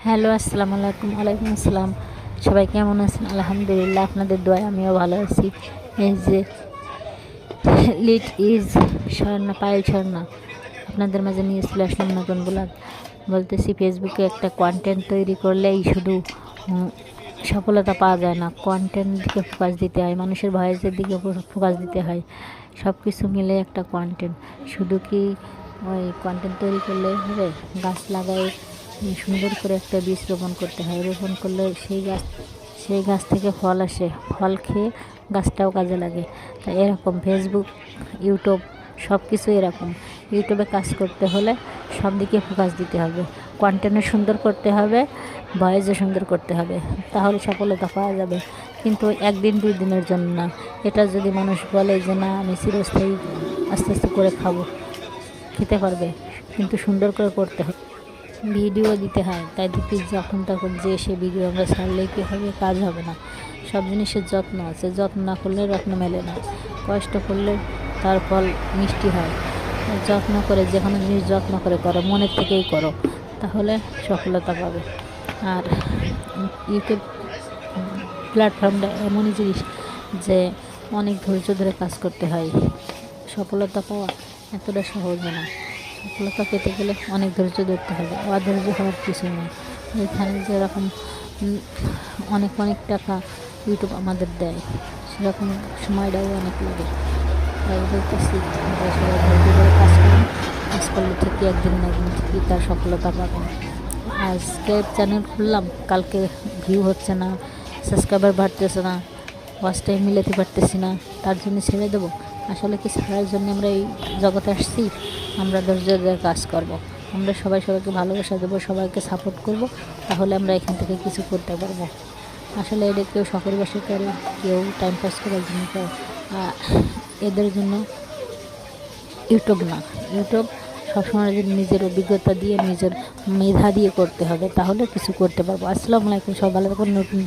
Hello, আসসালামু আলাইকুম। ওয়ালাইকুম আসসালাম। সবাই কেমন আছেন? আলহামদুলিল্লাহ, আপনাদের দোয়ায় আমিও ভালো আছি। এই যে লিট ইজ ঝর্ণা, পায়েল ঝর্ণা আপনাদের মাঝে নিয়ে চলে আসলাম নতুন ব্লগ। বলতেছি, ফেসবুকে একটা কন্টেন্ট তৈরি করলেই শুধু সফলতা পাওয়া যায় না, কন্টেন্ট দিকে ফোকাস দিতে হয়, মানুষের ভয়েসের দিকে ফোকাস দিতে হয়। সব কিছু মিলে একটা কন্টেন্ট। শুধু কি ওই কন্টেন্ট তৈরি করলে হবে? গাছ লাগাই সুন্দর করে একটা বীজ রোপণ করতে হয়। রোপণ করলে সেই গাছ থেকে ফল আসে, ফল খেয়ে গাছটাও কাজে লাগে। তাই এরকম ফেসবুক, ইউটিউব সব কিছু এরকম। ইউটিউবে কাজ করতে হলে সব দিকে ফোকাস দিতে হবে, কন্টেন্টও সুন্দর করতে হবে, ভয়েসও সুন্দর করতে হবে, তাহলে সফলতা পাওয়া যাবে। কিন্তু একদিন 2 দিনের জন্য না। এটা যদি মানুষ বলে যে না, আমি চিরস্থায়ী আস্তে আস্তে করে খেতে পারবে, কিন্তু সুন্দর করে করতে হবে, ভিডিও দিতে হয়। তাই দেখি যখন তখন যে সে ভিডিও আমরা ছাড়লে কী হবে? কাজ হবে না। সব জিনিসের যত্ন আছে, যত্ন না করলে রত্ন মেলে না। কষ্ট করলে তার ফল মিষ্টি হয়। যত্ন করে যে কোনো জিনিস যত্ন করে করো, মনের থেকেই করো, তাহলে সফলতা পাবে। আর ইউটিউব প্ল্যাটফর্মটা এমনই জিনিস যে অনেক ধৈর্য ধরে কাজ করতে হয়। সফলতা পাওয়া এতটা সহজ না। সফলতা পেতে গেলে অনেক ধৈর্য ধরতে হবে, অধৈর্য হওয়ার কিছু নেই। এখানে যেরকম অনেক অনেক টাকা ইউটিউব আমাদের দেয়, সেরকম সময়টাও অনেক লাগে। তাই বলতেছি, আমরা সবাই ধৈর্য ধরে কাজ করলে ঠিকই একদিন না একদিন ঠিকই তার সফলতা পাবেন। আজকে চ্যানেল খুললাম, কালকে ভিউ হচ্ছে না, সাবস্ক্রাইবার বাড়তেছে না, ওয়াচ টাইম মিলাতে পারতেছি না, তার জন্য ছেড়ে দেবো? আসলে কি ছাড়ার জন্য আমরা এই জগতে আসছি? আমরা ধৈর্য ধরে কাজ করব, আমরা সবাইকে ভালোবাসা দেবো, সবাইকে সাপোর্ট করব, তাহলে আমরা এখান থেকে কিছু করতে পারবো। আসলে এটা কেউ শখের বশে করে, কেউ টাইম পাস করার জন্য করে। এদের জন্য ইউটিউব না। ইউটিউব সবসময় নিজের অভিজ্ঞতা দিয়ে, নিজের মেধা দিয়ে করতে হবে, তাহলে কিছু করতে পারবো। আসসালামু আলাইকুম, সব ভালো থাকুন। নতুন